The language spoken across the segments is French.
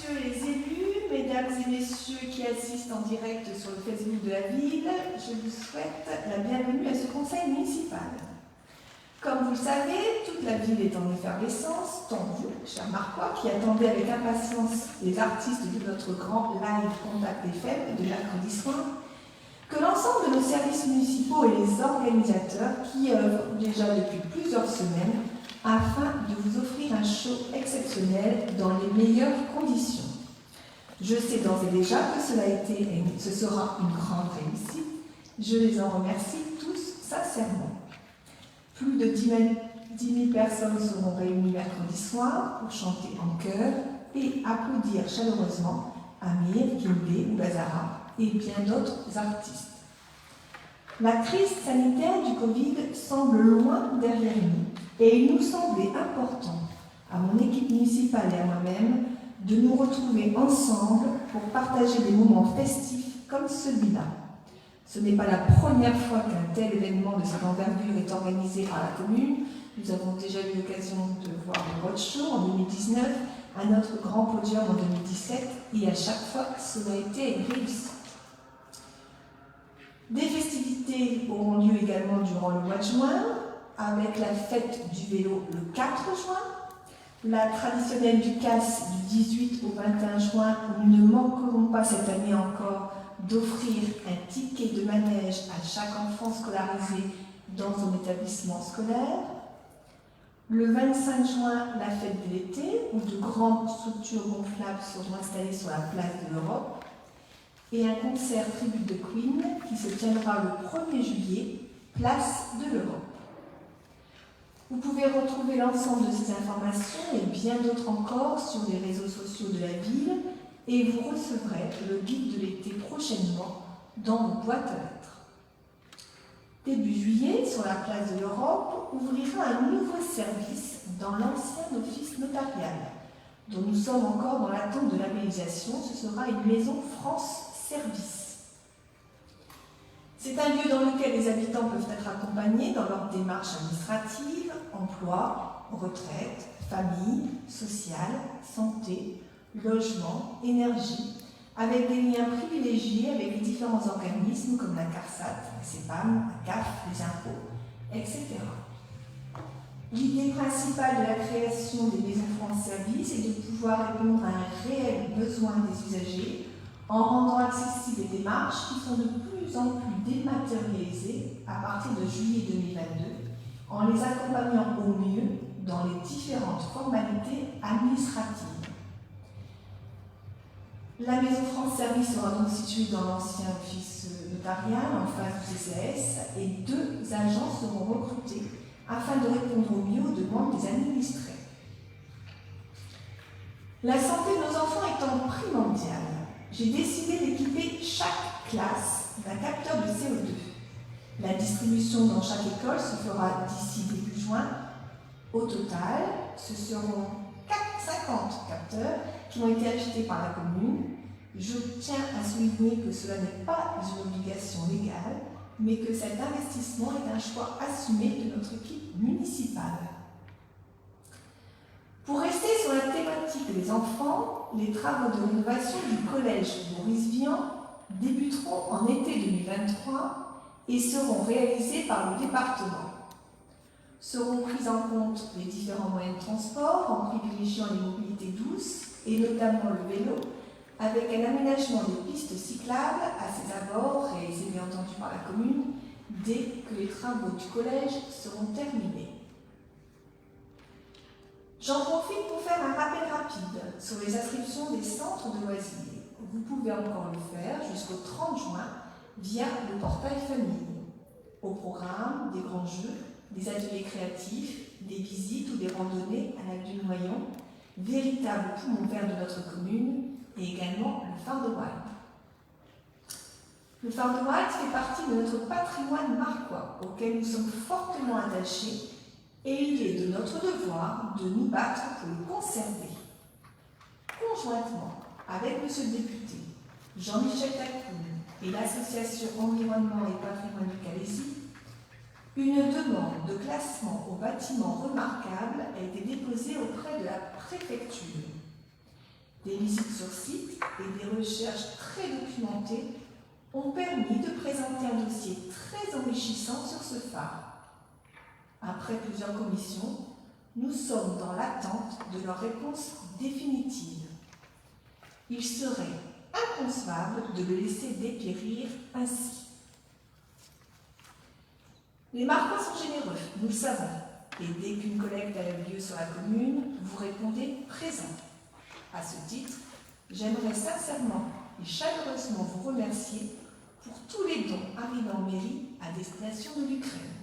Messieurs les élus, mesdames et messieurs qui assistent en direct sur le Facebook de la ville, je vous souhaite la bienvenue à ce conseil municipal. Comme vous le savez, toute la ville est en effervescence, tant vous, chers Marquois, qui attendez avec impatience les artistes de notre grand live Contact FM de mercredi soir, que l'ensemble de nos services municipaux et les organisateurs qui œuvrent déjà depuis plusieurs semaines afin de vous offrir un show exceptionnel dans les meilleures conditions. Je sais d'ores et déjà que ce sera une grande réussite. Je les en remercie tous sincèrement. Plus de 10 000 personnes seront réunies mercredi soir pour chanter en chœur et applaudir chaleureusement Amir, Kimbe ou Bazara et bien d'autres artistes. La crise sanitaire du Covid semble loin derrière nous et il nous semblait important, à mon équipe municipale et à moi-même, de nous retrouver ensemble pour partager des moments festifs comme celui-là. Ce n'est pas la première fois qu'un tel événement de cette envergure est organisé par la commune. Nous avons déjà eu l'occasion de voir le roadshow en 2019, un autre grand podium en 2017, et à chaque fois, cela a été une réussite. Des festivités auront lieu également durant le mois de juin, avec la fête du vélo le 4 juin, la traditionnelle du CAS du 18 au 21 juin, où nous ne manquerons pas cette année encore d'offrir un ticket de manège à chaque enfant scolarisé dans son établissement scolaire. Le 25 juin, la fête de l'été, où de grandes structures gonflables seront installées sur la place de l'Europe. Et un concert tribute de Queen qui se tiendra le 1er juillet, place de l'Europe. Vous pouvez retrouver l'ensemble de ces informations et bien d'autres encore sur les réseaux sociaux de la ville et vous recevrez le guide de l'été prochainement dans vos boîtes à lettres. Début juillet, sur la place de l'Europe, ouvrira un nouveau service dans l'ancien office notarial, dont nous sommes encore dans l'attente de labellisation. Ce sera une maison France Service. C'est un lieu dans lequel les habitants peuvent être accompagnés dans leur démarche administrative, emploi, retraite, famille, sociale, santé, logement, énergie, avec des liens privilégiés avec les différents organismes comme la CARSAT, la CEPAM, la CAF, les impôts, etc. L'idée principale de la création des maisons France Service est de pouvoir répondre à un réel besoin des usagers en rendant accessibles les démarches qui sont de plus en plus dématérialisées à partir de juillet 2022, en les accompagnant au mieux dans les différentes formalités administratives. La Maison France Service sera donc située dans l'ancien office notarial en face du CCAS et 2 agents seront recrutés afin de répondre au mieux aux demandes des administrés. La santé de nos enfants étant primordiale, j'ai décidé d'équiper chaque classe d'un capteur de CO2. La distribution dans chaque école se fera d'ici début juin. Au total, ce seront 50 capteurs qui ont été achetés par la commune. Je tiens à souligner que cela n'est pas une obligation légale, mais que cet investissement est un choix assumé de notre équipe municipale. Pour rester sur la thématique des enfants, les travaux de rénovation du collège Maurice Vian débuteront en été 2023 et seront réalisés par le département. Seront pris en compte les différents moyens de transport en privilégiant les mobilités douces et notamment le vélo, avec un aménagement des pistes cyclables à ses abords réalisé bien entendu par la commune dès que les travaux du collège seront terminés. J'en profite pour faire un rappel rapide sur les inscriptions des centres de loisirs. Vous pouvez encore le faire jusqu'au 30 juin via le portail famille. Au programme, des grands jeux, des ateliers créatifs, des visites ou des randonnées à la du Noyon, véritable poumon vert de notre commune, et également le phare de Wild. Le phare de Wild fait partie de notre patrimoine marquois, auquel nous sommes fortement attachés, et il est de notre devoir de nous battre pour le conserver. Conjointement avec M. le député Jean-Michel Tacoun et l'association Environnement et Patrimoine du Calaisis, une demande de classement au bâtiment remarquable a été déposée auprès de la préfecture. Des visites sur site et des recherches très documentées ont permis de présenter un dossier très enrichissant sur ce phare. Après plusieurs commissions, nous sommes dans l'attente de leur réponse définitive. Il serait inconcevable de le laisser dépérir ainsi. Les Marcois sont généreux, nous le savons, et dès qu'une collecte a eu lieu sur la commune, vous répondez présent. À ce titre, j'aimerais sincèrement et chaleureusement vous remercier pour tous les dons arrivés en mairie à destination de l'Ukraine.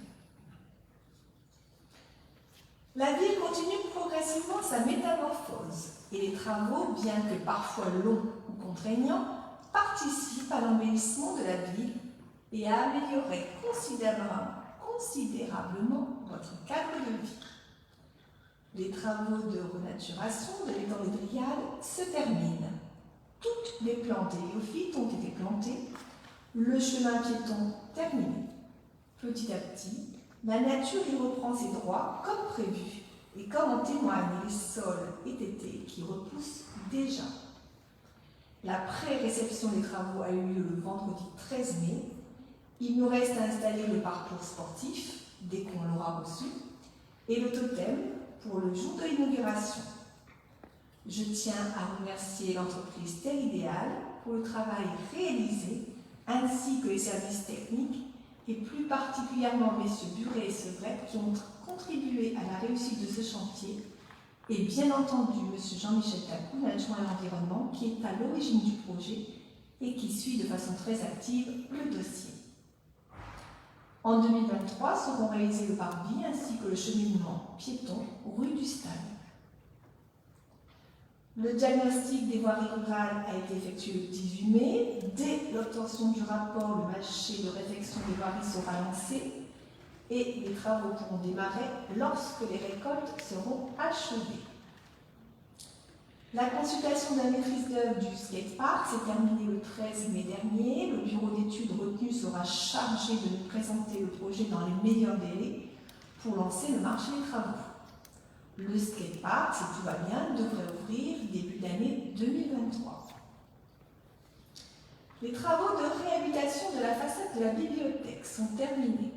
La ville continue progressivement sa métamorphose et les travaux, bien que parfois longs ou contraignants, participent à l'embellissement de la ville et à améliorer considérablement votre cadre de vie. Les travaux de renaturation de l'étang des Dryades se terminent. Toutes les plantes héliophytes ont été plantées, le chemin piéton terminé. Petit à petit, la nature y reprend ses droits comme prévu, et comme en témoignent les sols étêtés qui repoussent déjà. La pré-réception des travaux a eu lieu le vendredi 13 mai. Il nous reste à installer le parcours sportif, dès qu'on l'aura reçu, et le totem pour le jour de l'inauguration. Je tiens à remercier l'entreprise Terre Idéale pour le travail réalisé, ainsi que les services techniques, et plus particulièrement messieurs Buret et Sevret qui ont contribué à la réussite de ce chantier, et bien entendu monsieur Jean-Michel Tacoun, adjoint à l'environnement, qui est à l'origine du projet et qui suit de façon très active le dossier. En 2023 seront réalisés le parvis ainsi que le cheminement piéton rue du Stade. Le diagnostic des voiries rurales a été effectué le 18 mai. Dès l'obtention du rapport, le marché de réfection des voiries sera lancé et les travaux pourront démarrer lorsque les récoltes seront achevées. La consultation de la maîtrise d'œuvre du skatepark s'est terminée le 13 mai dernier. Le bureau d'études retenu sera chargé de nous présenter le projet dans les meilleurs délais pour lancer le marché des travaux. Le skatepark, si tout va bien, devrait ouvrir début d'année 2023. Les travaux de réhabilitation de la façade de la bibliothèque sont terminés.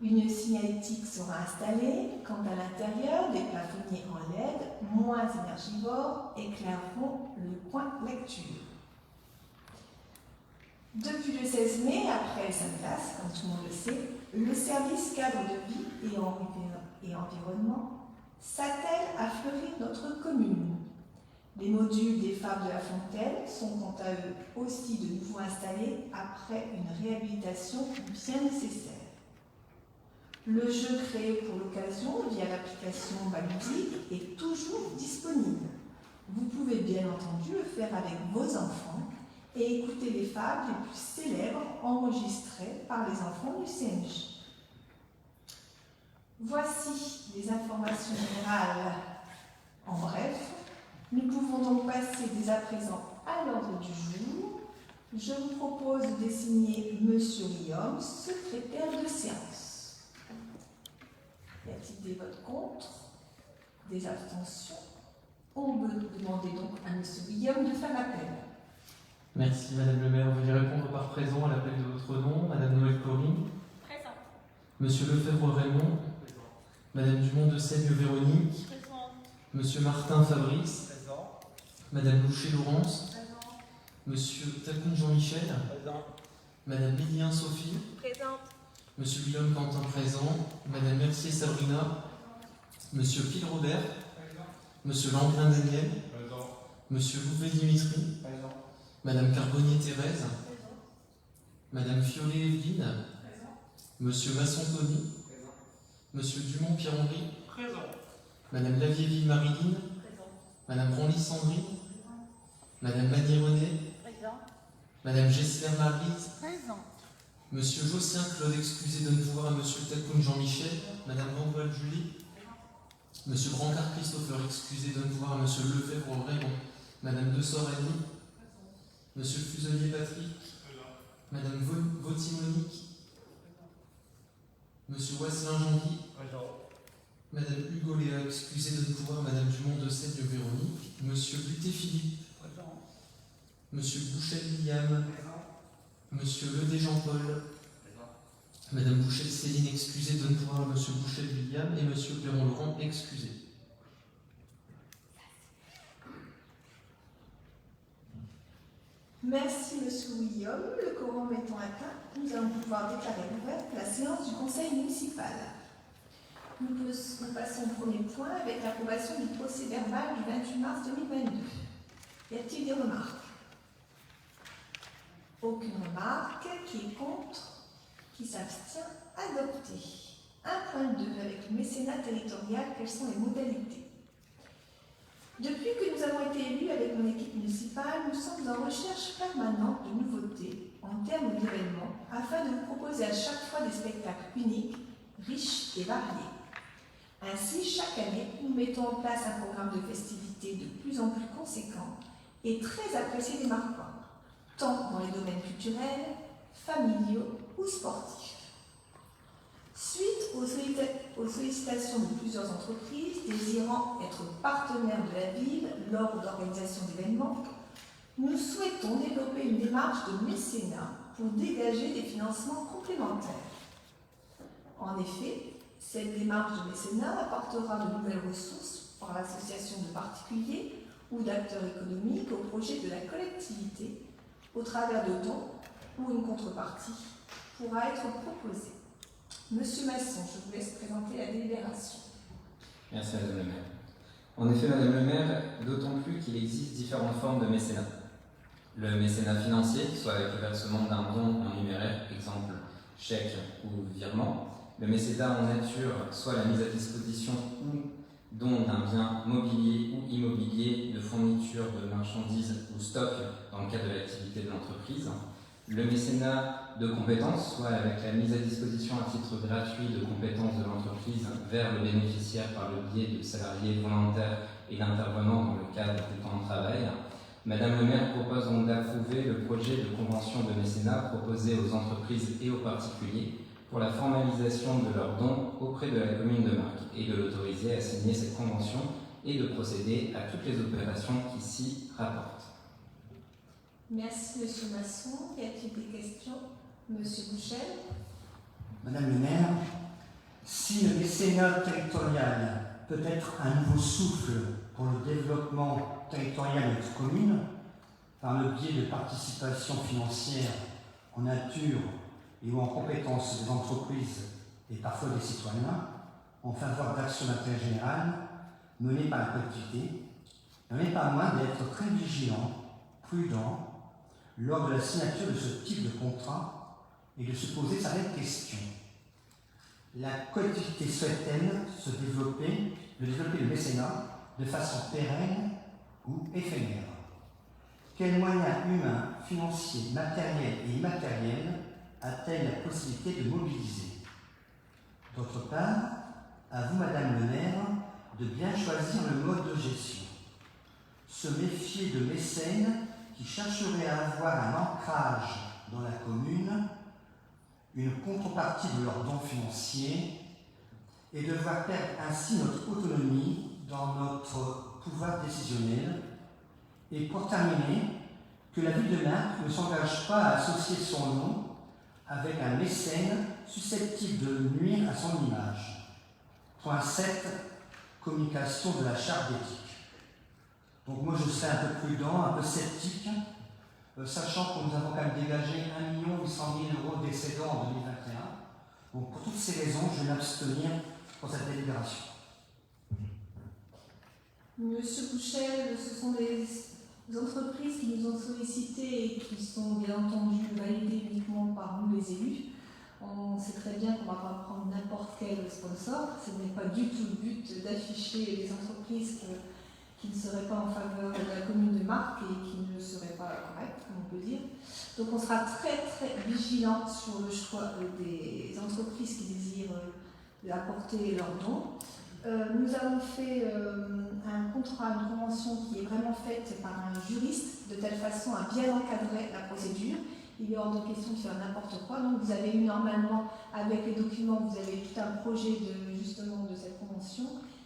Une signalétique sera installée. Quant à l'intérieur, des plafonniers en LED, moins énergivores, éclaireront le coin lecture. Depuis le 16 mai, après sa classe, comme tout le monde le sait, le service cadre de vie et environnement s'attelle à fleurir notre commune. Les modules des Fables de la Fontaine sont quant à eux aussi de nouveau installés après une réhabilitation bien nécessaire. Le jeu créé pour l'occasion via l'application Baludic est toujours disponible. Vous pouvez bien entendu le faire avec vos enfants et écouter les fables les plus célèbres enregistrées par les enfants du CNJ. Voici les informations générales en bref. Nous pouvons donc passer dès à présent à l'ordre du jour. Je vous propose de désigner M. Guillaume, secrétaire de séance. Y a-t-il des votes contre? Des abstentions? On peut demander donc à M. Guillaume de faire l'appel. Merci Madame le maire. Veuillez répondre par présent à l'appel de votre nom. Madame Noël Corinne. Présent. Monsieur Lefebvre Raymond. Présent. Madame Dumont de Seigne Véronique. Présent. Monsieur Martin Fabrice. Présent. Madame Loucher Laurence. Présent. Monsieur Tacoun Jean-Michel. Présent. Madame Lilien Sophie. Présente. Monsieur Guillaume Quentin présent. Madame Mercier Sabrina. Monsieur Phil Robert. Présent. Monsieur Lamblin Daniel. Présent. Monsieur Louvet Dimitri. Présent. Madame Carbonnier Thérèse. Présent. Madame Fioré Evelyne. Présent. Monsieur Masson Tony. Présent. Monsieur Dumont Pierre-Henri. Présent. Madame Lavieille Marilyn. Présent. Madame Branly Sandrine. Madame Magny René. Présent. Madame Gessler Maryse. Présent. Monsieur Josien Claude, excusez de ne pouvoir à Monsieur Tacoun Jean-Michel. Madame Vanval Julie. Monsieur Brancard Christopher, excusez de ne pouvoir à Monsieur Lefebvre Raymond. Madame de Sorani. Monsieur Fuselier Patrick. Madame Vautier Monique. Monsieur Wasselin Jean-Guy. Madame Hugo Léa, excusez de ne pouvoir Madame Dumont de Seigne Véronique. Monsieur Buté Philippe. Monsieur Bouchel-William, Monsieur Ledé Jean-Paul, Madame Bouchel-Céline, excusée de ne voir Monsieur Bouchel-William et Monsieur Perron-Laurent, excusé. Merci, Monsieur William. Le quorum étant atteint, nous allons pouvoir déclarer ouverte la séance du Conseil municipal. Nous passons au premier point avec l'approbation du procès-verbal du 28 mars 2022. Y a-t-il des remarques? Aucune remarque. Qui est contre? Qui s'abstient? Adopté. 1.2 avec le mécénat territorial, quelles sont les modalités? Depuis que nous avons été élus avec mon équipe municipale, nous sommes en recherche permanente de nouveautés en termes d'événements afin de vous proposer à chaque fois des spectacles uniques, riches et variés. Ainsi, chaque année, nous mettons en place un programme de festivités de plus en plus conséquent et très apprécié des Marquois, tant dans les domaines culturels, familiaux ou sportifs. Suite aux sollicitations de plusieurs entreprises désirant être partenaires de la ville lors d'organisation d'événements, nous souhaitons développer une démarche de mécénat pour dégager des financements complémentaires. En effet, cette démarche de mécénat apportera de nouvelles ressources par l'association de particuliers ou d'acteurs économiques au projet de la collectivité au travers de dons ou une contrepartie pourra être proposée. Monsieur Masson, je vous laisse présenter la délibération. Merci Madame le maire. En effet, Madame le maire, d'autant plus qu'il existe différentes formes de mécénat. Le mécénat financier, soit avec le versement d'un don en numéraire, exemple chèque ou virement. Le mécénat en nature, soit la mise à disposition ou don d'un bien mobilier ou immobilier, de fourniture de marchandises ou stock dans le cadre de l'activité de l'entreprise. Le mécénat de compétences, soit avec la mise à disposition à titre gratuit de compétences de l'entreprise vers le bénéficiaire par le biais de salariés volontaires et d'intervenants dans le cadre du temps de travail. Madame le maire propose donc d'approuver le projet de convention de mécénat proposé aux entreprises et aux particuliers pour la formalisation de leurs dons auprès de la commune de Marcq et de l'autoriser à signer cette convention et de procéder à toutes les opérations qui s'y rapportent. Merci, Monsieur Masson. Y a-t-il des questions? Monsieur Bouchel. Madame le maire, si le mécénat territorial peut être un nouveau souffle pour le développement territorial de notre commune, par le biais de participation financière en nature et ou en compétences des entreprises et parfois des citoyens, en faveur d'actions d'intérêt général menées par la collectivité, il n'en est pas moins d'être très vigilant, prudent, lors de la signature de ce type de contrat et de se poser certaines questions. La collectivité souhaite-t-elle développer le mécénat de façon pérenne ou éphémère? Quels moyens humains, financiers, matériels et immatériels a-t-elle la possibilité de mobiliser? D'autre part, à vous, Madame le maire, de bien choisir le mode de gestion. Se méfier de mécènes qui chercheraient à avoir un ancrage dans la commune, une contrepartie de leurs dons financiers et de voir perdre ainsi notre autonomie dans notre pouvoir décisionnel. Et pour terminer, que la ville de Marcq ne s'engage pas à associer son nom avec un mécène susceptible de nuire à son image. Point 7, communication de la charte d'éthique. Donc moi je serais un peu prudent, un peu sceptique, sachant que nous avons quand même dégagé 1 800 000 € d'excédent en 2021. Donc pour toutes ces raisons, je vais m'abstenir pour cette délibération. Monsieur Bouchel, ce sont des entreprises qui nous ont sollicité et qui sont bien entendu validées uniquement par nous les élus. On sait très bien qu'on ne va pas prendre n'importe quel sponsor. Ce n'est pas du tout le but d'afficher les entreprises qui ne seraient pas en faveur de la commune de Marcq et qui ne seraient pas correctes, comme on peut dire. Donc on sera très très vigilant sur le choix des entreprises qui désirent apporter leurs dons. Nous avons fait un contrat, une convention qui est vraiment faite par un juriste, de telle façon à bien encadrer la procédure. Il est hors de question de faire n'importe quoi. Donc vous avez eu normalement, avec les documents, vous avez tout un projet justement de cette convention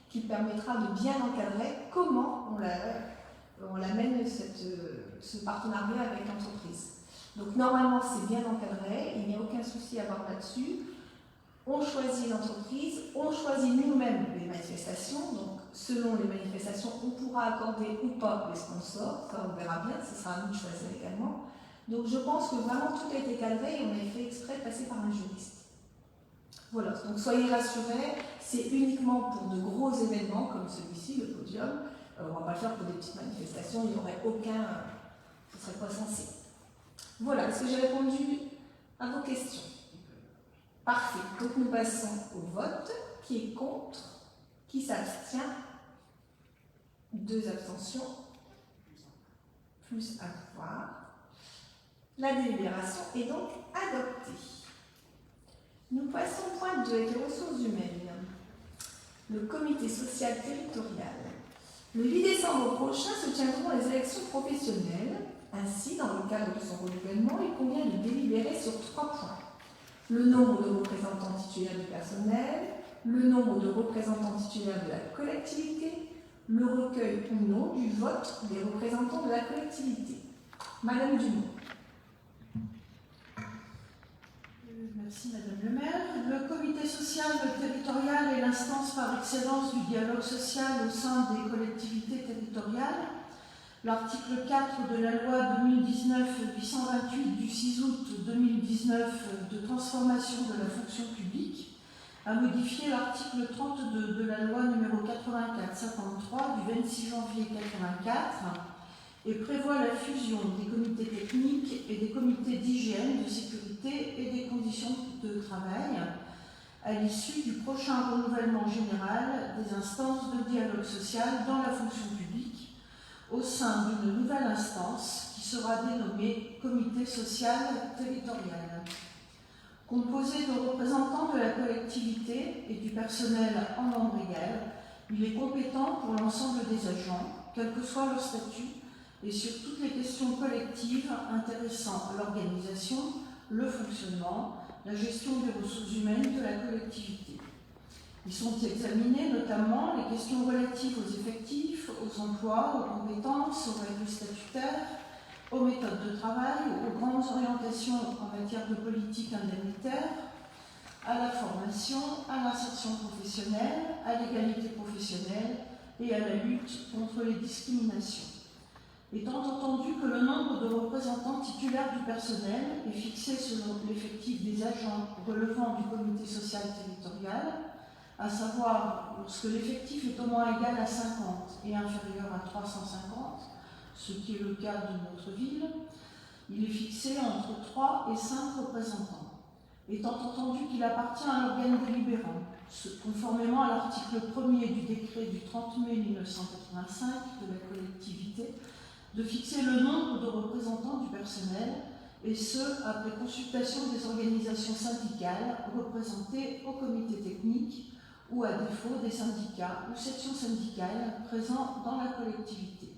qui permettra de bien encadrer comment on amène cette ce partenariat avec l'entreprise. Donc normalement c'est bien encadré, il n'y a aucun souci à avoir là-dessus. On choisit l'entreprise, on choisit nous-mêmes les manifestations, donc selon les manifestations on pourra accorder ou pas les sponsors, ça on verra bien, ce sera à nous de choisir également. Donc je pense que vraiment tout a été cadré et on a fait exprès de passer par un juriste. Voilà, donc soyez rassurés, c'est uniquement pour de gros événements comme celui-ci, le podium. On ne va pas le faire pour des petites manifestations, il n'y aurait aucun... ce ne serait pas censé. Voilà, est-ce que j'ai répondu à vos questions? Parfait, donc nous passons au vote. Qui est contre? Qui s'abstient? 2 abstentions, plus à voir. La délibération est donc adoptée. Nous passons au point 2 avec les ressources humaines. Le comité social territorial. Le 8 décembre prochain se tiendront les élections professionnelles. Ainsi, dans le cadre de son renouvellement, il convient de délibérer sur 3 points. Le nombre de représentants titulaires du personnel, le nombre de représentants titulaires de la collectivité, le recueil ou non du vote des représentants de la collectivité. Madame Dumont. Merci Madame le maire. Le comité social territorial est l'instance par excellence du dialogue social au sein des collectivités territoriales. L'article 4 de la loi 2019-828 du 6 août 2019 de transformation de la fonction publique a modifié l'article 32 de la loi numéro 84-53 du 26 janvier 1984 et prévoit la fusion des comités techniques et des comités d'hygiène, de sécurité et des conditions de travail à l'issue du prochain renouvellement général des instances de dialogue social dans la fonction publique au sein d'une nouvelle instance qui sera dénommée Comité social territorial. Composé de représentants de la collectivité et du personnel en nombre égal, il est compétent pour l'ensemble des agents, quel que soit leur statut, et sur toutes les questions collectives intéressant l'organisation, le fonctionnement, la gestion des ressources humaines de la collectivité. Ils sont examinés notamment les questions relatives aux effectifs, aux emplois, aux compétences, aux règles statutaires, aux méthodes de travail, aux grandes orientations en matière de politique indemnitaire, à la formation, à l'insertion professionnelle, à l'égalité professionnelle et à la lutte contre les discriminations. Étant entendu que le nombre de représentants titulaires du personnel est fixé selon l'effectif des agents relevant du comité social territorial, à savoir lorsque l'effectif est au moins égal à 50 et inférieur à 350, ce qui est le cas de notre ville, il est fixé entre 3 et 5 représentants. Étant entendu qu'il appartient à l'organe délibérant, conformément à l'article 1er du décret du 30 mai 1985 de la collectivité, de fixer le nombre de représentants du personnel, et ce, après consultation des organisations syndicales représentées au comité technique ou à défaut des syndicats ou sections syndicales présents dans la collectivité.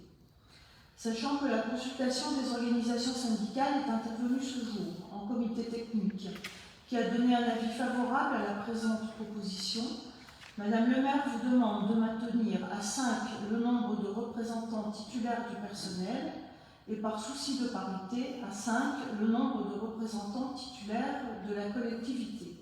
Sachant que la consultation des organisations syndicales est intervenue ce jour en comité technique, qui a donné un avis favorable à la présente proposition, Madame le maire vous demande de maintenir à 5 le nombre de représentants titulaires du personnel et par souci de parité à 5 le nombre de représentants titulaires de la collectivité.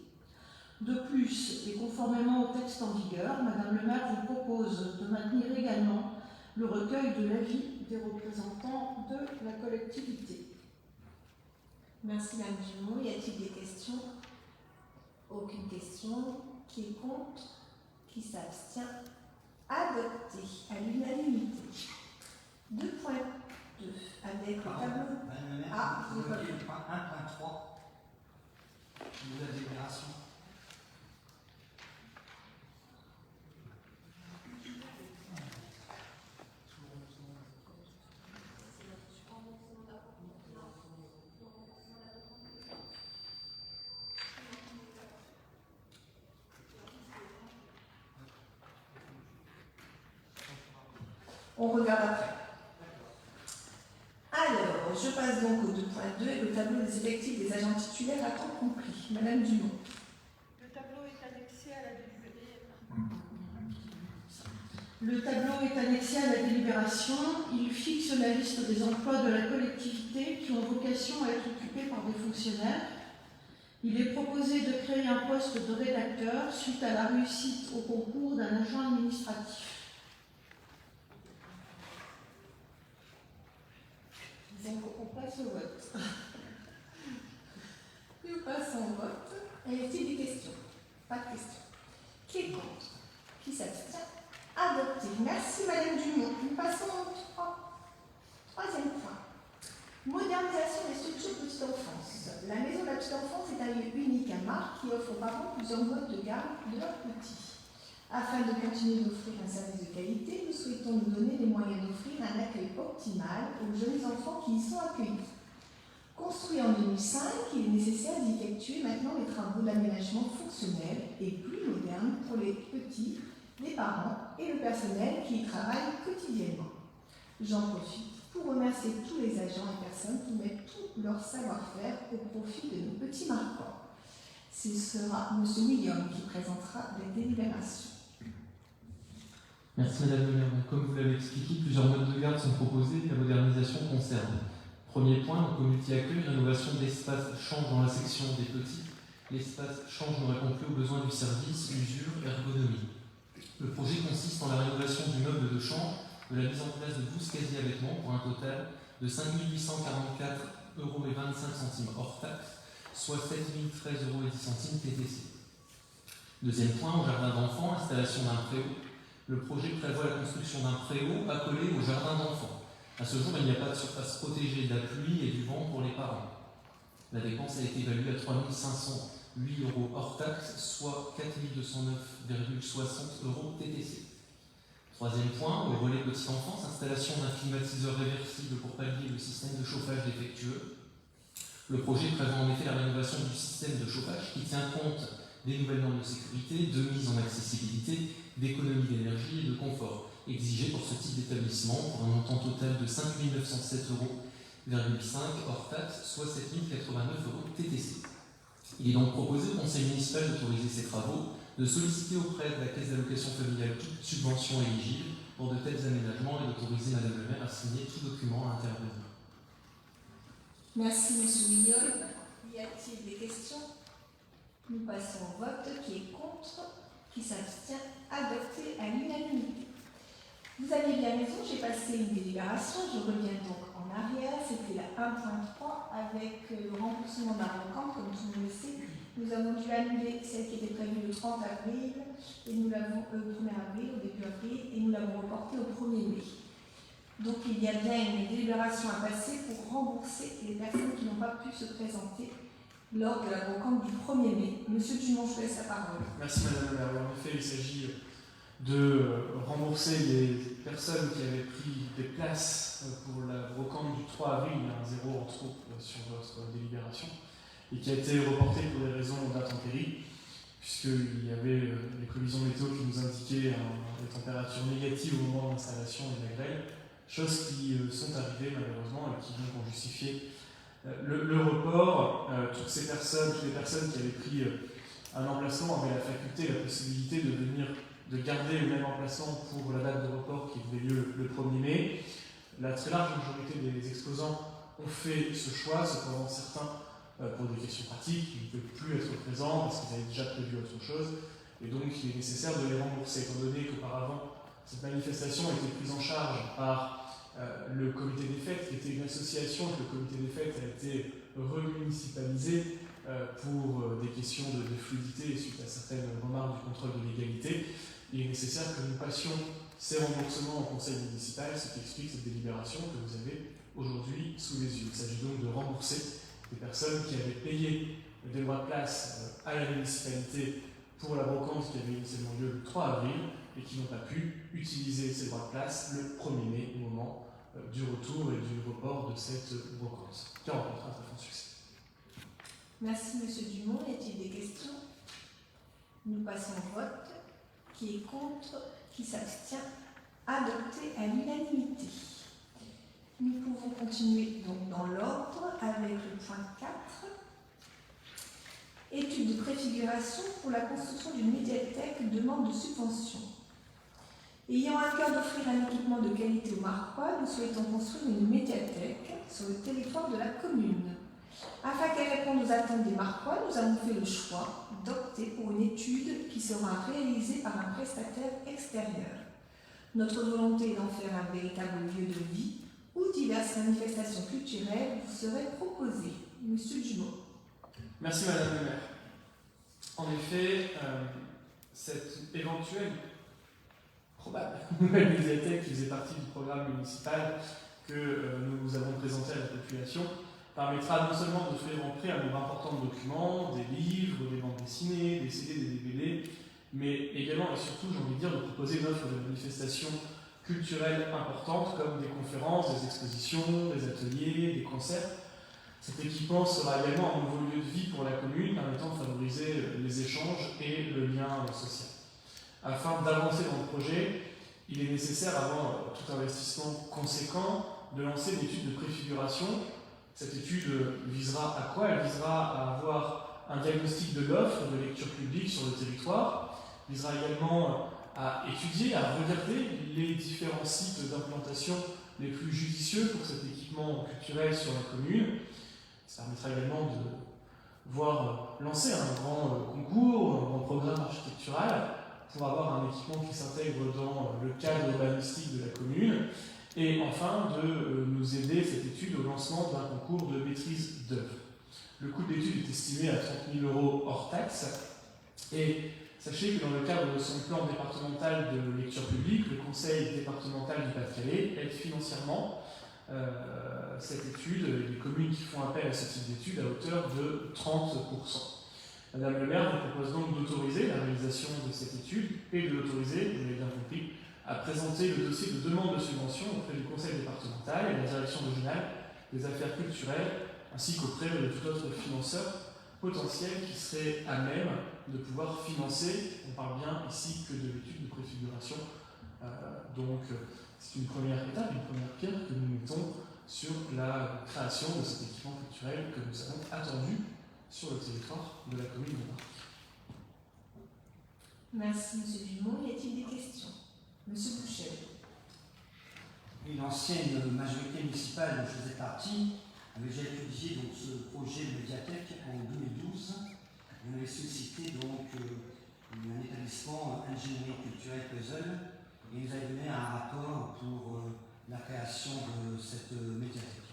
De plus, et conformément au texte en vigueur, Madame le maire vous propose de maintenir également le recueil de l'avis des représentants de la collectivité. Merci Madame Dumont. Y a-t-il des questions? Aucune question. Qui est contre? Qui s'abstient? Adopté à l'unanimité. 2.2 avec le tableau. Madame le maire, Ah, vous j'ai pas votez vu. le point 1.3 de la délibération. On regarde après. Alors, je passe donc au 2.2 et le tableau des effectifs des agents titulaires à temps compris. Madame Dumont. Le tableau est annexé à la délibérée. Le tableau est annexé à la délibération. Il fixe la liste des emplois de la collectivité qui ont vocation à être occupés par des fonctionnaires. Il est proposé de créer un poste de rédacteur suite à la réussite au concours d'un agent administratif. Donc on passe au vote. Nous passons au vote. Y a-t-il des questions? Pas de questions. Qui est contre? Qui s'abstient? Adopté. Merci Madame Dumont. Nous passons au troisième point. Modernisation des structures petite enfance. La maison de la petite enfance est un lieu unique à Marques qui offre aux parents plusieurs modes de garde de leurs petits. Afin de continuer d'offrir un service de qualité, nous souhaitons nous donner les moyens d'offrir un accueil optimal aux jeunes enfants qui y sont accueillis. Construit en 2005, il est nécessaire d'y effectuer maintenant les travaux d'aménagement fonctionnels et plus modernes pour les petits, les parents et le personnel qui y travaillent quotidiennement. J'en profite pour remercier tous les agents et personnes qui mettent tout leur savoir-faire au profit de nos petits Marquois. Ce sera M. William qui présentera les délibérations. Merci Madame le maire. Comme vous l'avez expliqué, plusieurs modes de garde sont proposés. La modernisation concerne. Premier point, donc au multi-accueil, rénovation de l'espace change dans la section des petits. L'espace change ne répond plus aux besoins du service, usure, ergonomie. Le projet consiste en la rénovation du meuble de chambre, de la mise en place de 12 casiers à vêtements pour un total de 5 844,25 € hors taxe, soit 7 013,10 € TTC. Deuxième point, au jardin d'enfants, installation d'un préau. Le projet prévoit la construction d'un préau accolé au jardin d'enfants. À ce jour, il n'y a pas de surface protégée de la pluie et du vent pour les parents. La dépense a été évaluée à 3 508 € hors taxe, soit 4 209,60 € TTC. Troisième point, au relais petite enfance, installation d'un climatiseur réversible pour pallier le système de chauffage défectueux. Le projet prévoit en effet la rénovation du système de chauffage qui tient compte des nouvelles normes de sécurité, de mise en accessibilité, d'économie d'énergie et de confort, exigées pour ce type d'établissement pour un montant total de 5 907,5 € hors taxe, soit 7 089 € TTC. Il est donc proposé au Conseil municipal d'autoriser ces travaux, de solliciter auprès de la Caisse d'allocation familiale toute subvention éligible pour de tels aménagements et d'autoriser Madame le maire à signer tout document à intervenir. Merci M. William. Y a-t-il des questions? Nous passons au vote. Qui est contre? Qui s'abstient? Adopté à l'unanimité. Vous aviez bien raison, j'ai passé une délibération. Je reviens donc en arrière. C'était la 1.3 avec le remboursement d'un brocante, comme tout le monde le sait. Nous avons dû annuler celle qui était prévue le 30 avril, et nous l'avons le 1er avril, au début avril, et nous l'avons reportée au 1er mai. Donc il y a bien une délibération à passer pour rembourser les personnes qui n'ont pas pu se présenter lors de la brocante du 1er mai. Monsieur Dumont, je vous laisse la parole. Merci Madame la maire. En effet, il s'agit de rembourser les personnes qui avaient pris des places pour la brocante du 3 avril. Il y a un zéro entre autres sur votre délibération, et qui a été reporté pour des raisons d'intempéries, puisqu'il y avait les prévisions météo qui nous indiquaient des températures négatives au moment de l'installation et de la grêle, choses qui sont arrivées malheureusement et qui donc ont justifié le report. Toutes les personnes qui avaient pris un emplacement avaient la faculté, la possibilité de garder le même emplacement pour la date de report qui avait lieu le 1er mai. La très large majorité des exposants ont fait ce choix, cependant certains, pour des questions pratiques, ils ne peuvent plus être présents parce qu'ils avaient déjà prévu autre chose, et donc il est nécessaire de les rembourser, étant donné qu'auparavant cette manifestation a été prise en charge par le comité des fêtes, qui était une association, et que le comité des fêtes a été remunicipalisé pour des questions de fluidité et suite à certaines remarques du contrôle de légalité. Il est nécessaire que nous passions ces remboursements au conseil municipal, ce qui explique cette délibération que vous avez aujourd'hui sous les yeux. Il s'agit donc de rembourser des personnes qui avaient payé des droits de place à la municipalité pour la brocante qui avait initialement lieu le 3 avril et qui n'ont pas pu utiliser ces droits de place le 1er mai au moment du retour et du report de cette brocante, qui a rencontré un très fort succès. Merci M. Dumont. Y a-t-il des questions? Nous passons au vote. Qui est contre? Qui s'abstient? Adopté à l'unanimité. Nous pouvons continuer donc dans l'ordre avec le point 4. Étude de préfiguration pour la construction d'une médiathèque, demande de subvention. Ayant à cœur d'offrir un équipement de qualité aux Marquois, nous souhaitons construire une médiathèque sur le territoire de la commune. Afin qu'elle réponde aux attentes des Marquois, nous avons fait le choix d'opter pour une étude qui sera réalisée par un prestataire extérieur. Notre volonté est d'en faire un véritable lieu de vie où diverses manifestations culturelles vous seraient proposées. Monsieur Dumont. Merci Madame le maire. En effet, cette éventuelle, probable, nouvelle médiathèque qui faisait partie du programme municipal que nous avons présenté à la population permettra non seulement d'offrir entrée à un nombre important de documents, des livres, des bandes dessinées, des CD, des DVD, mais également et surtout, j'ai envie de dire, de proposer une offre de manifestations culturelles importantes comme des conférences, des expositions, des ateliers, des concerts. Cet équipement sera également un nouveau lieu de vie pour la commune, permettant de favoriser les échanges et le lien social. Afin d'avancer dans le projet, il est nécessaire, avant tout investissement conséquent, de lancer une étude de préfiguration. Cette étude visera à quoi? Elle visera à avoir un diagnostic de l'offre de lecture publique sur le territoire, visera également à étudier, à regarder les différents sites d'implantation les plus judicieux pour cet équipement culturel sur la commune. Ça permettra également de voir lancer un grand concours, un grand programme architectural pour avoir un équipement qui s'intègre dans le cadre urbanistique de la commune et enfin de nous aider cette étude au lancement d'un concours de maîtrise d'œuvre. Le coût de l'étude est estimé à 30 000 € hors taxe et sachez que dans le cadre de son plan départemental de lecture publique, le Conseil départemental du Pas-de-Calais aide financièrement cette étude et les communes qui font appel à ce type d'étude à hauteur de 30%. Madame le maire vous propose donc d'autoriser la réalisation de cette étude et de l'autoriser, vous l'avez bien compris, à présenter le dossier de demande de subvention auprès du Conseil départemental et de la direction régionale des affaires culturelles ainsi qu'auprès de tout autre financeur potentiel qui serait à même de pouvoir financer, on parle bien ici que de l'étude de préfiguration, donc c'est une première étape, une première pierre que nous mettons sur la création de cet équipement culturel que nous avons attendu sur le territoire de la commune de Marc. Merci Monsieur Dumont. Y a-t-il des questions? Monsieur Boucher. Oui, l'ancienne majorité municipale dont je faisais partie avait déjà étudié donc, ce projet de médiathèque en 2012. On avait sollicité donc un établissement ingénierie culturelle puzzle et il nous avait donné un rapport pour la création de cette médiathèque.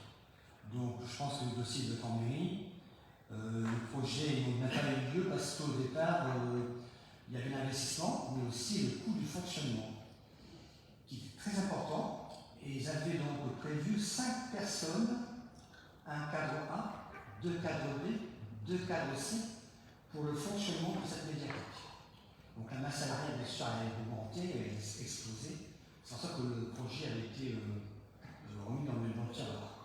Donc je pense que le dossier est en mairie. Le projet n'a pas eu lieu parce qu'au départ, il y avait l'investissement, mais aussi le coût du fonctionnement, qui est très important. Et ils avaient donc prévu 5 personnes, un cadre A, 2 cadres B, 2 cadres C, pour le fonctionnement de cette médiathèque. Donc la masse salariale, bien sûr, elle a augmenté, elle a explosé. C'est pour ça que le projet avait été remis dans le tiroir.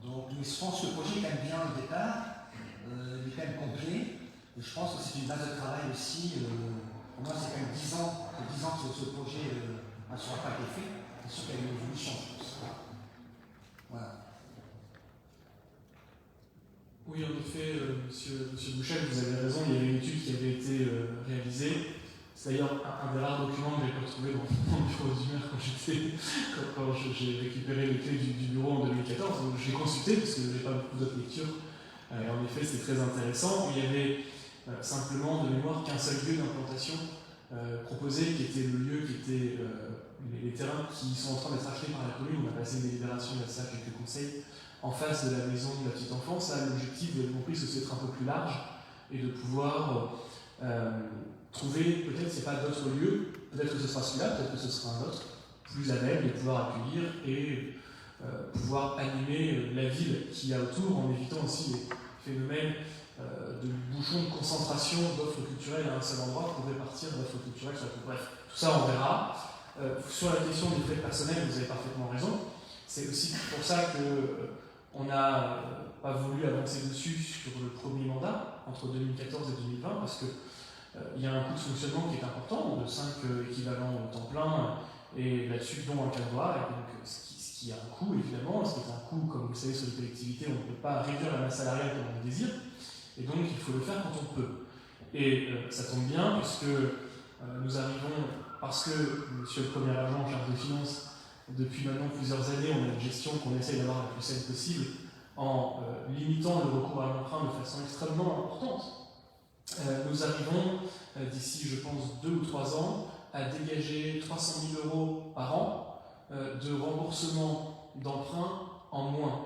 Donc, mais je pense que le projet est quand même bien au départ, il est quand même complet. Et je pense que c'est une base de travail aussi. Pour moi, c'est quand même 10 ans que ce projet ne sera pas été fait. C'est sûr qu'il y a une évolution, je pense. Voilà. Oui, en effet, monsieur Bouchel, vous avez raison, il y avait une étude qui avait été réalisée. C'est d'ailleurs un des rares documents que j'ai retrouvé dans le bureau du maire quand j'ai récupéré les clés du bureau en 2014. Donc, j'ai consulté parce que je n'avais pas beaucoup d'autres lectures. Et en effet, c'est très intéressant. Il y avait simplement de mémoire qu'un seul lieu d'implantation proposé, qui était le lieu, qui était les terrains qui sont en train d'être achetés par la commune. On a passé une délibération il y a ça quelques conseils en face de la maison de la petite enfance. Là, l'objectif, vous avez compris, c'est d'être un peu plus large et de pouvoir trouver, peut-être, c'est pas d'autres lieux, peut-être que ce sera celui-là, peut-être que ce sera un autre, plus à même de pouvoir accueillir et pouvoir animer la ville qu'il y a autour, en évitant aussi les phénomènes de bouchons de concentration d'offres culturelles à un seul endroit pour répartir d'offres culturelles sur la commune. Bref, tout ça on verra. Sur la question des frais personnels, vous avez parfaitement raison. C'est aussi pour ça qu'on n'a pas voulu avancer dessus sur le premier mandat, entre 2014 et 2020, parce que il y a un coût de fonctionnement qui est important, de 5 équivalents temps plein, et là-dessus, dont un cadre, et donc ce qui a un coût, évidemment, ce qui est un coût, comme vous le savez, sur les collectivités, on ne peut pas réduire la masse salariale comme on le désire, et donc il faut le faire quand on peut. Et ça tombe bien, puisque nous arrivons parce que, monsieur le premier agent en charge des finances, depuis maintenant plusieurs années, on a une gestion qu'on essaie d'avoir la plus saine possible en limitant le recours à l'emprunt de façon extrêmement importante. Nous arrivons, d'ici je pense 2 ou 3 ans, à dégager 300 000 € par an de remboursement d'emprunt en moins.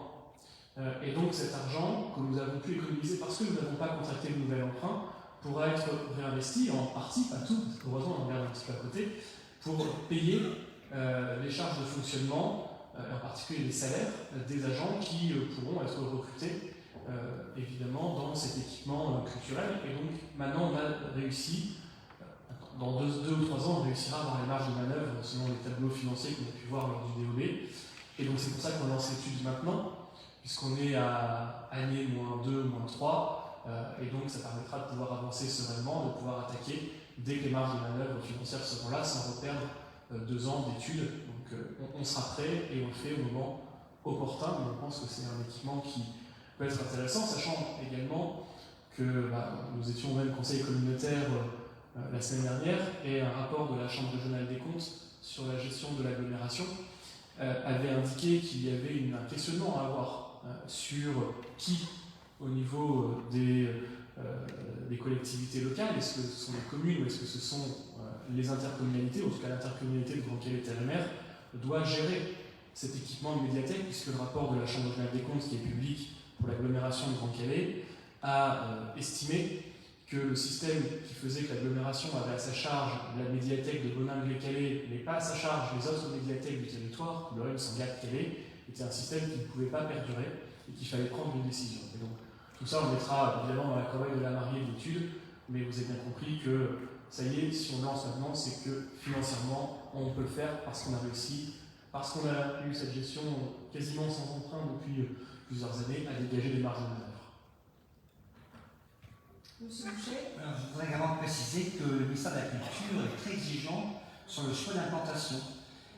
Et donc cet argent que nous avons pu économiser parce que nous n'avons pas contracté de nouvel emprunt pourra être réinvesti en partie, pas tout, parce qu'heureusement on regarde un petit peu à côté, pour payer les charges de fonctionnement, en particulier les salaires des agents qui pourront être recrutés évidemment dans cet équipement culturel. Et donc maintenant on a réussi, dans 2 ou 3 ans on réussira à avoir les marges de manœuvre selon les tableaux financiers qu'on a pu voir lors du DOB. Et donc c'est pour ça qu'on lance l'étude maintenant, puisqu'on est à année -2, -3, et donc ça permettra de pouvoir avancer sereinement, de pouvoir attaquer dès que les marges de manœuvre financières seront là, sans reperdre 2 ans d'études. Donc on sera prêt et on le fait au moment opportun, mais on pense que c'est un équipement qui peut être intéressant, sachant également que nous étions au même conseil communautaire la semaine dernière, et un rapport de la Chambre régionale des comptes sur la gestion de l'agglomération avait indiqué qu'il y avait un questionnement à avoir sur qui, au niveau des collectivités locales, est-ce que ce sont les communes ou est-ce que ce sont les intercommunalités, en tout cas l'intercommunalité de Grand-Calais-Terre-et-Mer, doit gérer cet équipement de médiathèque, puisque le rapport de la Chambre régionale des comptes, qui est public pour l'agglomération de Grand-Calais, a estimé que le système qui faisait que l'agglomération avait à sa charge la médiathèque de Boningue-les-Calais, mais pas à sa charge les autres médiathèques du territoire, Lorraine, Sangatte, Calais, était un système qui ne pouvait pas perdurer et qu'il fallait prendre une décision. Et donc, tout ça, on mettra évidemment dans la corbeille de la mariée d'études, mais vous avez bien compris que ça y est, si on lance maintenant, c'est que financièrement, on peut le faire parce qu'on a réussi, parce qu'on a eu cette gestion quasiment sans emprunt depuis plusieurs années, à dégager des marges de manœuvre. Monsieur Boucher. Alors, je voudrais également préciser que le ministère de la Culture est très exigeant sur le choix d'implantation.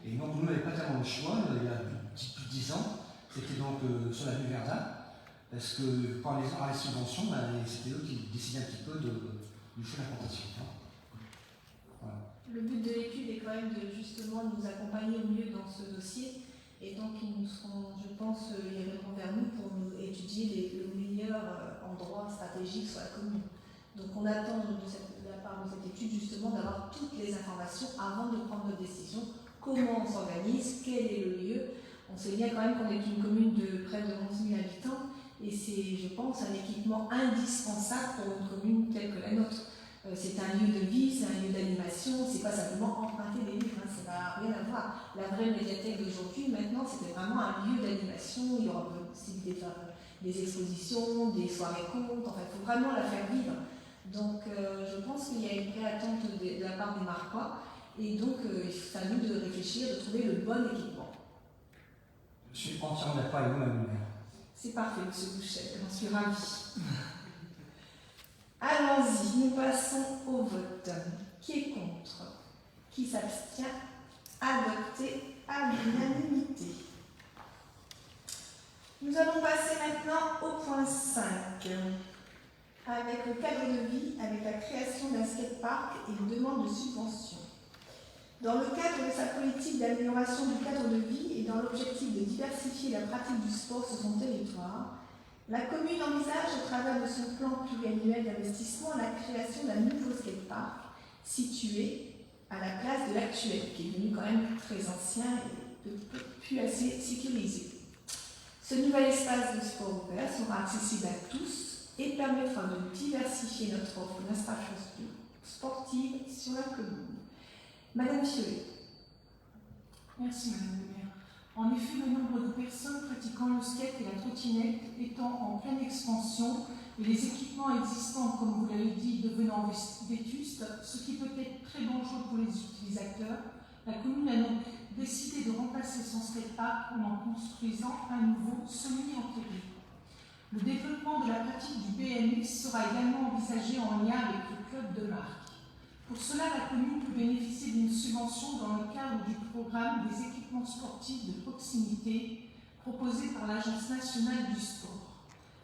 Et donc, nous n'avions pas tellement le choix, il y a plus de 10 ans, c'était donc sur la rue Verdun, parce que par les subventions, c'était eux qui décidaient un petit peu du choix d'implantation. Voilà. Le but de l'étude est quand même de justement nous accompagner au mieux dans ce dossier, et donc ils nous seront, je pense, ils viendront vers nous pour nous étudier le meilleur endroit stratégique sur la commune. Donc on attend de la part de cette étude justement d'avoir toutes les informations avant de prendre notre décision. Comment on s'organise, quel est le lieu. On sait bien quand même qu'on est une commune de près de 11 000 habitants et c'est, je pense, un équipement indispensable pour une commune telle que la nôtre. C'est un lieu de vie, c'est un lieu d'animation, c'est pas simplement emprunter des livres, hein, ça n'a rien à voir. La vraie médiathèque d'aujourd'hui, maintenant, c'était vraiment un lieu d'animation, il y aura possibilité de faire des expositions, des soirées contes, enfin, il faut vraiment la faire vivre. Donc, je pense qu'il y a une vraie attente de la part des Marquois, et donc, c'est à nous de réfléchir, de trouver le bon équipement. Je suis entièrement d'accord avec vous, Madame le maire. C'est parfait, Monsieur Boucher, j'en suis ravie. Allons-y, nous passons au vote. Qui est contre? Qui s'abstient? Adopté à l'unanimité. Nous allons passer maintenant au point 5, avec le cadre de vie, avec la création d'un skatepark et une demande de subvention. Dans le cadre de sa politique d'amélioration du cadre de vie et dans l'objectif de diversifier la pratique du sport sur son territoire, la commune envisage, au travers de son plan pluriannuel d'investissement, la création d'un nouveau skatepark situé à la place de l'actuel, qui est devenu quand même très ancien et plus assez sécurisé. Ce nouvel espace de sport ouvert sera accessible à tous et permettra de diversifier notre offre d'infrastructures sportives sur la commune. Madame Fiollet. Merci Madame le maire. En effet, le nombre de personnes pratiquant le skate et la trottinette étant en pleine expansion et les équipements existants, comme vous l'avez dit, devenant vétustes, ce qui peut être très dangereux pour les utilisateurs, la commune a donc décidé de remplacer son skatepark en construisant un nouveau semi-enterré. Le développement de la pratique du BMX sera également envisagé en lien avec le club de marque. Pour cela, la commune peut bénéficier d'une subvention dans le cadre du programme des équipements sportifs de proximité proposé par l'Agence nationale du sport.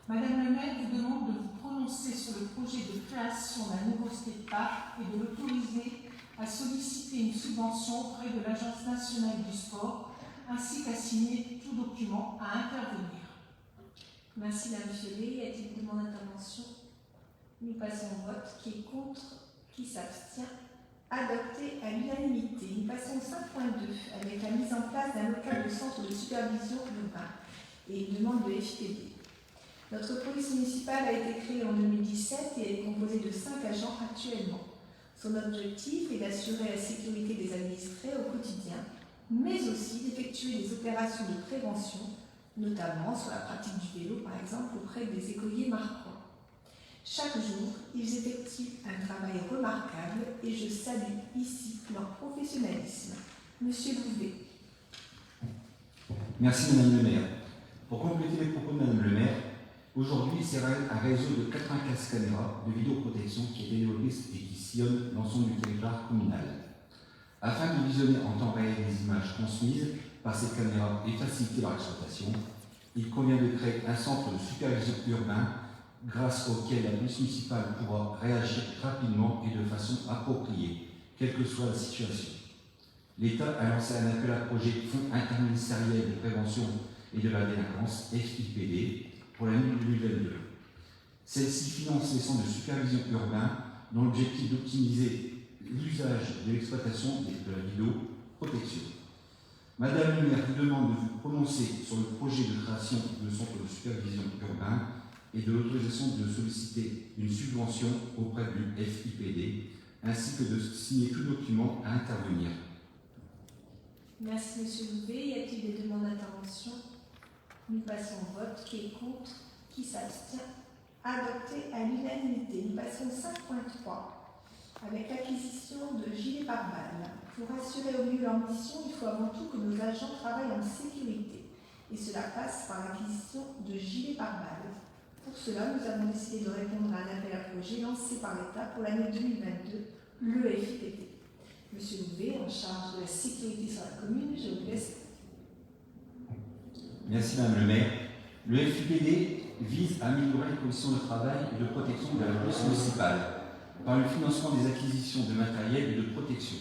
Madame le maire vous demande de vous prononcer sur le projet de création d'un nouveau skatepark et de l'autoriser à à solliciter une subvention auprès de l'Agence nationale du sport, ainsi qu'à signer tout document à intervenir. Merci Madame Violet. Y a-t-il une demande d'intervention? Nous passons au vote. Qui est contre? Qui s'abstient? Adopté à l'unanimité. Nous passons au 5.2 avec la mise en place d'un local de centre de supervision urbain et une demande de FPD. Notre police municipale a été créée en 2017 et est composée de 5 agents actuellement. Son objectif est d'assurer la sécurité des administrés au quotidien, mais aussi d'effectuer des opérations de prévention, notamment sur la pratique du vélo, par exemple, auprès des écoliers marquants. Chaque jour, ils effectuent un travail remarquable et je salue ici leur professionnalisme. Monsieur Louvet. Merci Madame le maire. Pour compléter les propos de Madame le maire, aujourd'hui, c'est un réseau de 95 caméras de vidéoprotection qui a été développé et qui sillonne l'ensemble du territoire communal. Afin de visionner en temps réel les images transmises par ces caméras et faciliter leur exploitation, il convient de créer un centre de supervision urbain grâce auquel la police municipale pourra réagir rapidement et de façon appropriée, quelle que soit la situation. L'État a lancé un appel à projet Fonds interministériel de prévention et de la délinquance, FIPD, pour l'année 2022. Celle-ci finance les centres de supervision urbain dans l'objectif d'optimiser l'usage de l'exploitation de la vidéoprotection. Madame le maire vous demande de vous prononcer sur le projet de création de centre de supervision urbain et de l'autorisation de solliciter une subvention auprès du FIPD, ainsi que de signer tout document à intervenir. Merci Monsieur Louvet. Y a-t-il des demandes d'intervention? Nous passons au vote. Qui est contre? Qui s'abstient? Adopté à l'unanimité. Nous passons au 5.3 avec l'acquisition de gilets pare-balles. Pour assurer au mieux leur mission, il faut avant tout que nos agents travaillent en sécurité. Et cela passe par l'acquisition de gilets pare-balles. Pour cela, nous avons décidé de répondre à un appel à projet lancé par l'État pour l'année 2022, le FIPD. Monsieur Louvet, en charge de la sécurité sur la commune, je vous laisse. Merci Madame le maire. Le FIPD vise à améliorer les conditions de travail et de protection de la police municipale par le financement des acquisitions de matériel et de protection.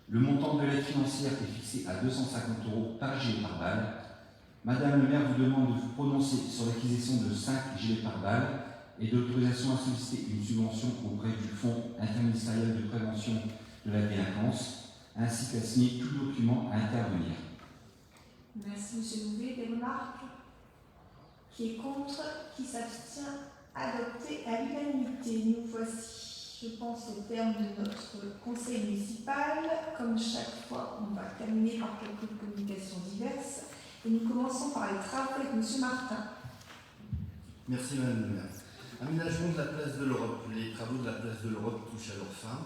Le montant de l'aide financière est fixé à 250 € par gilet pare-balles. Madame le maire vous demande de vous prononcer sur l'acquisition de 5 gilets pare-balles et de l'autorisation à solliciter une subvention auprès du Fonds interministériel de prévention de la délinquance, ainsi qu'à signer tout document à intervenir. Merci Monsieur Louvet. Des remarques? Qui est contre? Qui s'abstient? Adopté à l'unanimité. Nous voici, je pense, au terme de notre conseil municipal. Comme chaque fois, on va terminer par quelques communications diverses. Et nous commençons par les travaux avec M. Martin. Merci Madame le maire. Aménagement de la place de l'Europe. Les travaux de la place de l'Europe touchent à leur fin.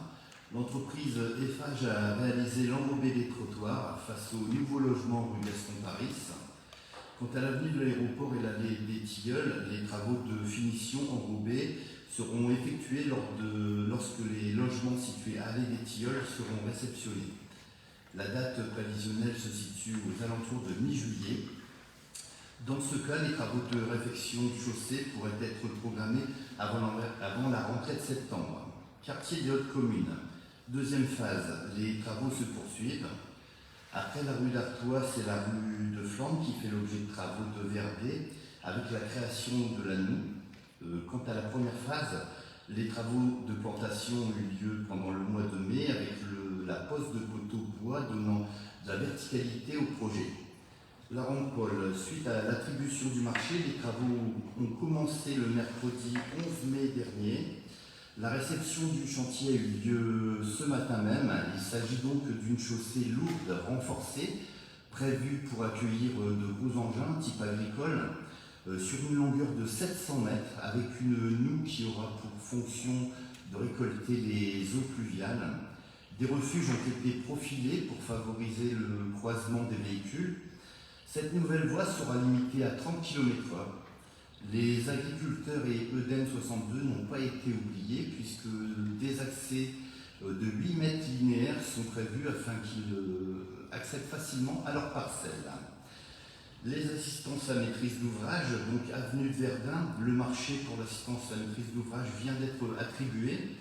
L'entreprise Eiffage a réalisé l'enrobé des trottoirs face au nouveau logement rue Gaston-Paris. Quant à l'avenue de l'aéroport et l'allée des Tilleuls, les travaux de finition enrobés seront effectués lorsque les logements situés à l'allée des Tilleuls seront réceptionnés. La date prévisionnelle se situe aux alentours de mi-juillet. Dans ce cas, les travaux de réfection du chaussée pourraient être programmés avant la rentrée de septembre. Quartier des Hautes-Communes. Deuxième phase, les travaux se poursuivent. Après la rue d'Artois, c'est la rue de Flandre qui fait l'objet de travaux de VRD avec la création de la noue. Quant à la première phase, les travaux de plantation ont eu lieu pendant le mois de mai avec la pose de poteaux bois donnant de la verticalité au projet. La Ronde-Paul, suite à l'attribution du marché, les travaux ont commencé le mercredi 11 mai dernier. La réception du chantier a eu lieu ce matin même. Il s'agit donc d'une chaussée lourde, renforcée, prévue pour accueillir de gros engins type agricole, sur une longueur de 700 mètres, avec une noue qui aura pour fonction de récolter les eaux pluviales. Des refuges ont été profilés pour favoriser le croisement des véhicules. Cette nouvelle voie sera limitée à 30 km/h. Les agriculteurs et Eden 62 n'ont pas été oubliés puisque des accès de 8 mètres linéaires sont prévus afin qu'ils accèdent facilement à leur parcelle. Les assistances à maîtrise d'ouvrage, donc avenue de Verdun, le marché pour l'assistance à maîtrise d'ouvrage vient d'être attribué.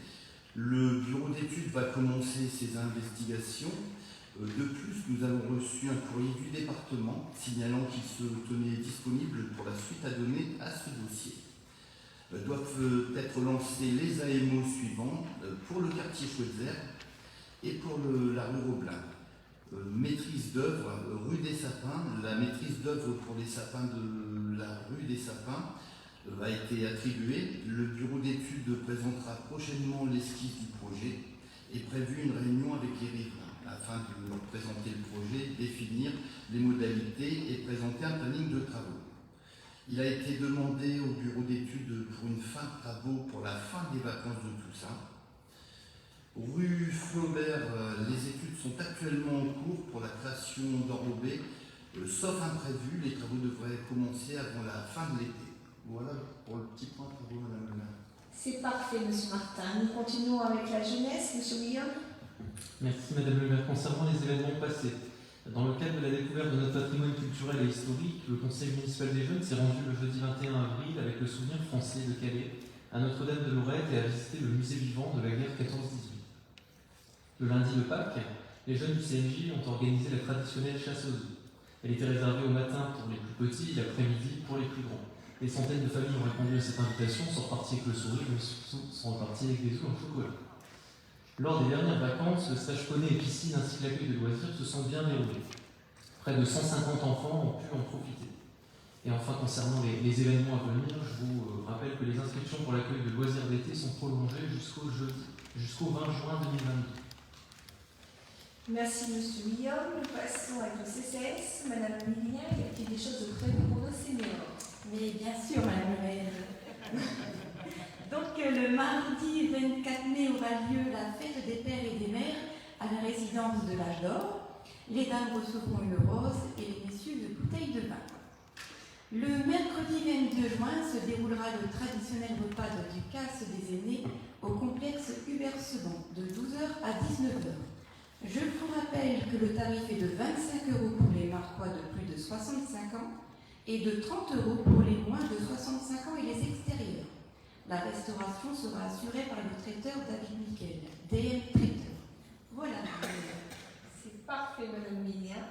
Le bureau d'études va commencer ses investigations. De plus, nous avons reçu un courrier du département signalant qu'il se tenait disponible pour la suite à donner à ce dossier. Doivent être lancés les AMO suivants pour le quartier Chouetzert et pour la rue Roblin. Maîtrise d'œuvre, rue des Sapins. La maîtrise d'œuvre pour les sapins de la rue des Sapins a été attribuée. Le bureau d'études présentera prochainement l'esquisse du projet et prévu une réunion avec les riverains afin de leur présenter le projet, définir les modalités et présenter un planning de travaux. Il a été demandé au bureau d'études pour une fin de travaux pour la fin des vacances de Toussaint. Rue Flaubert, les études sont actuellement en cours pour la création d'enrobés. Sauf imprévu, les travaux devraient commencer avant la fin de l'été. Voilà pour le petit point de travaux, Madame le maire. C'est parfait, Monsieur Martin. Nous continuons avec la jeunesse, Monsieur Guillaume. Merci Madame le maire. Concernant les événements passés, dans le cadre de la découverte de notre patrimoine culturel et historique, le Conseil municipal des jeunes s'est rendu le jeudi 21 avril avec le souvenir français de Calais à Notre-Dame de Lorette et a visité le musée vivant de la guerre 14-18. Le lundi de Pâques, les jeunes du CMJ ont organisé la traditionnelle chasse aux œufs. Elle était réservée au matin pour les plus petits et l'après-midi pour les plus grands. Des centaines de familles ont répondu à cette invitation, sont reparties avec le sourire, mais surtout sont reparties avec des œufs en chocolat. Lors des dernières vacances, le stage poney et piscine ainsi que l'accueil de loisirs se sont bien déroulés. Près de 150 enfants ont pu en profiter. Et enfin, concernant les événements à venir, je vous rappelle que les inscriptions pour l'accueil de loisirs d'été sont prolongées jusqu'au 20 juin 2022. Merci, Monsieur Guillaume. Nous passons avec le CCS. Madame Millien, y a-t-il des choses de prévues pour nos seniors? Mais bien sûr, Madame le maire. Donc, le mardi 24 mai aura lieu la fête des pères et des mères à la résidence de l'Âge d'Or. Les dames recevront une rose et les messieurs une bouteille de vin. Le mercredi 22 juin se déroulera le traditionnel repas du casse des aînés au complexe Hubert II de 12h à 19h. Je vous rappelle que le tarif est de 25 € pour les Marquois de plus de 65 ans et de 30 € pour les moins de 65 ans et les extérieurs. La restauration sera assurée par le traiteur David Nickel, DM Traiteur. Voilà. C'est parfait, Madame Millien.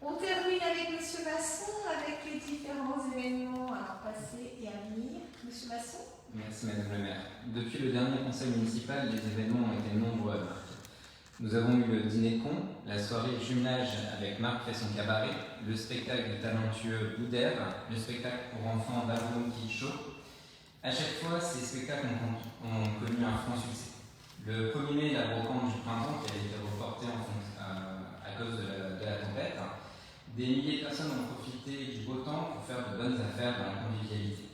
On termine avec Monsieur Masson, avec les différents événements à passer et à venir. Monsieur Masson. Merci Madame le maire. Depuis le dernier conseil municipal, les événements ont été nombreux à marquer. Nous avons eu le dîner con, la soirée jumelage avec Marc fait son cabaret, le spectacle du talentueux Boudère, le spectacle pour enfants d'Avron Show. À chaque fois, ces spectacles ont connu un franc succès. Le 1er mai, la brocante du printemps qui a été reportée à cause de la tempête. Des milliers de personnes ont profité du beau temps pour faire de bonnes affaires dans la convivialité.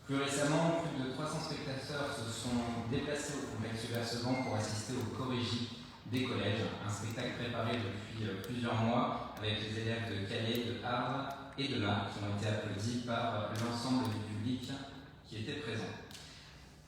Plus récemment, plus de 300 spectateurs se sont déplacés au complexe Hubert pour assister au Chorégie des collèges, un spectacle préparé depuis plusieurs mois avec les élèves de Calais, de Arles et de Marne qui ont été applaudis par l'ensemble du public qui était présent.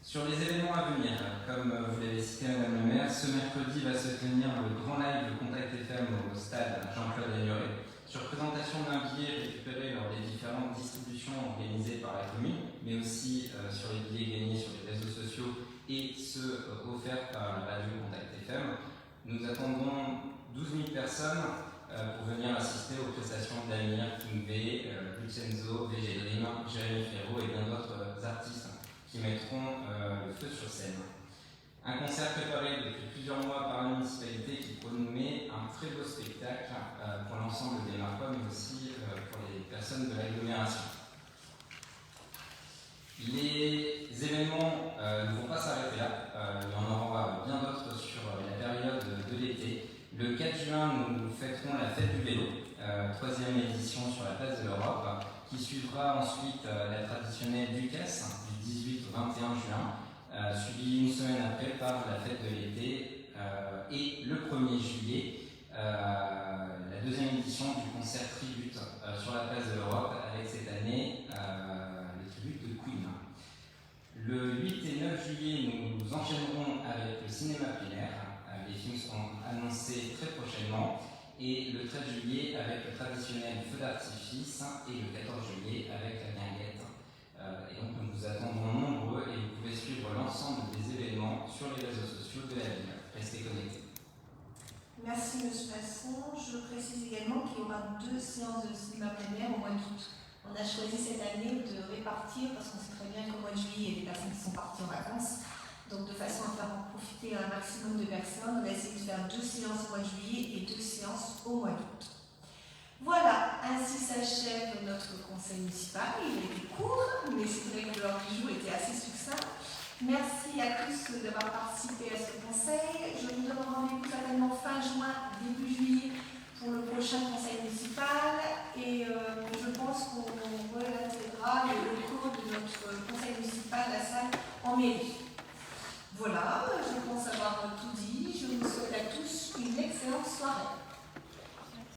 Sur les événements à venir, comme vous l'avez cité Madame le maire, ce mercredi va se tenir le grand live de Contact FM au stade Jean-Claude Agnoret, sur présentation d'un billet récupéré lors des différentes distributions organisées par la commune, mais aussi sur les billets gagnés sur les réseaux sociaux et ceux offerts par la radio Contact FM. Nous attendons 12 000 personnes pour venir assister aux prestations d'Amir, King B, Lucenzo, VG Dream, Jérémy Ferro et bien d'autres artistes qui mettront le feu sur scène. Un concert préparé depuis plusieurs mois par la municipalité qui promet un très beau spectacle pour l'ensemble des Marquois, mais aussi pour les personnes de l'agglomération. Les événements ne vont pas s'arrêter là, il y en aura bien d'autres sur la période de l'été. Le 4 juin, nous fêterons la fête du vélo, 3e édition sur la place de l'Europe, qui suivra ensuite la traditionnelle Ducasse du 18 au 21 juin, suivie une semaine après par la fête de l'été et le 1er juillet, la 2e édition du concert tribute sur la place de l'Europe avec cette année les tributes de Queen. Le 8 et 9 juillet, nous enchaînerons avec le cinéma plein. Les films seront annoncés très prochainement. Et le 13 juillet avec le traditionnel feu d'artifice et le 14 juillet avec la guinguette. Et donc nous vous attendons nombreux et vous pouvez suivre l'ensemble des événements sur les réseaux sociaux de la ville. Restez connectés. Merci Monsieur Masson. Je précise également qu'il y aura 2 séances de cinéma plein air au mois d'août. On a choisi cette année de répartir parce qu'on sait très bien qu'au mois de juillet, il y a des personnes qui sont parties en vacances. Donc de façon à faire en profiter un maximum de personnes, on a essayé de faire 2 séances au mois de juillet et 2 séances au mois d'août. Voilà, ainsi s'achève notre conseil municipal. Il a été court, mais c'est vrai que l'ordre du jour était assez succinct. Merci à tous d'avoir participé à ce conseil. Je vous donne rendez-vous certainement fin juin, début juillet pour le prochain conseil municipal et je pense qu'on réintégrera le cours de notre conseil municipal à la salle en mairie. Voilà,